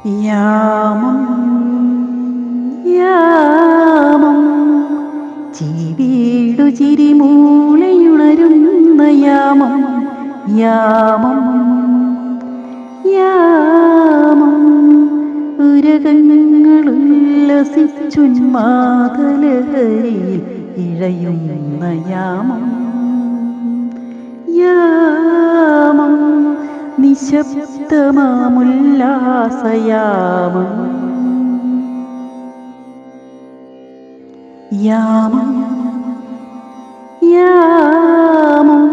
യാമം യാമം ചീവീടു ചിരിമൂളയുണരുന്ന യാമം യാമം യാമം ഉരകങ്ങളുല്ലസിച്ചുന്മാദലഹരിയിൽ ഇഴയുന്ന യാമം യാമം നിശബ്ദമാമുല്ലാസയാമം യാമം യാമം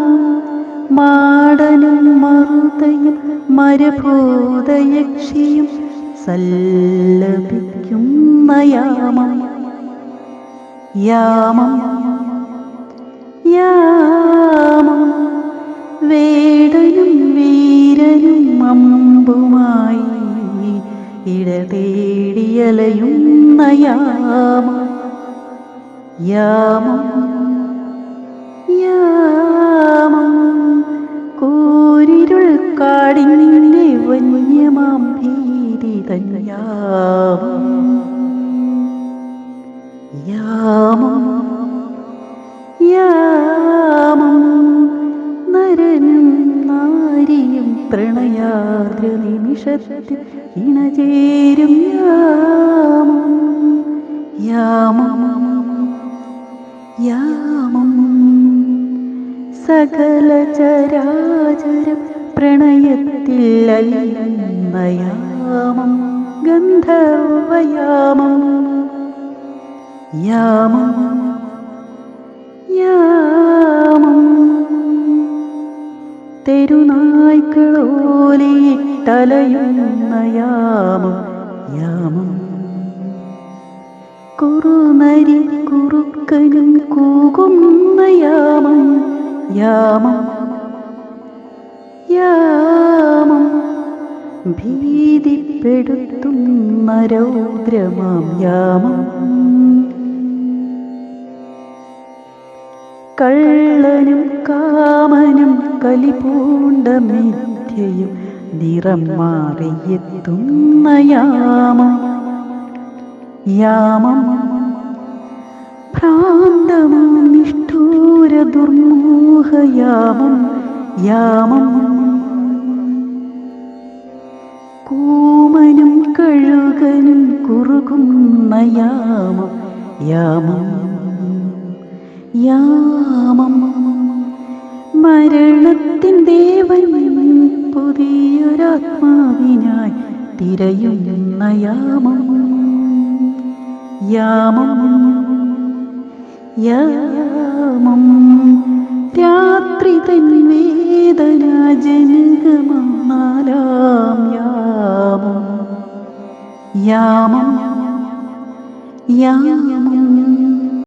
മാടനും മറുതയും മരഭൂതയക്ഷിയും സല്ലപിക്കുന്ന യാമം യാമം യാമം വേടനും വീരനും അമ്പുമായി ഇടതേടിയലയുന്ന യാമം യാമം യാമം കൂരിരുൾ കാടിന്റെ വന്യമാം ഭീതി തന്യാമം യാമം യാമം നരനും നാരിയും പ്രണയാർദ്ര നിമിഷത്തിൽ ഇണചേരും യാമം യാമം യാമം സകല ചരാചരം പ്രണയത്തിൽ അലിയുന്ന യാമം ഗന്ധർവയാമം യാമം യാമം തെരുനായ്ക്കളോലിട്ടലയുന്ന യാമം യാമം കുറുനരി കുറുക്കനും കൂകുന്ന യാമം യാമം യാമം ഭീതിപ്പെടുത്തുന്ന രൗദ്രമാം യാമം കള്ളനും കാമനും കലിപൂണ്ട മിഥ്യയും നിറം മാറിയെത്തുന്ന യാമം യാമം ഭ്രാന്തമാം നിഷ്ഠൂര ദുർമോഹയാമം യാമം കൂമനും കഴുകനും കുറുകുന്ന യാമം യാമം യാമം മരണത്തിൻ ദേവൻ പുതിയൊരാത്മാവിനായി തിരയുന്ന യാമം യാമം യാമം രാത്രി തൻ വേദനാജനകമാം നാലാം യാമം യാമം യാമം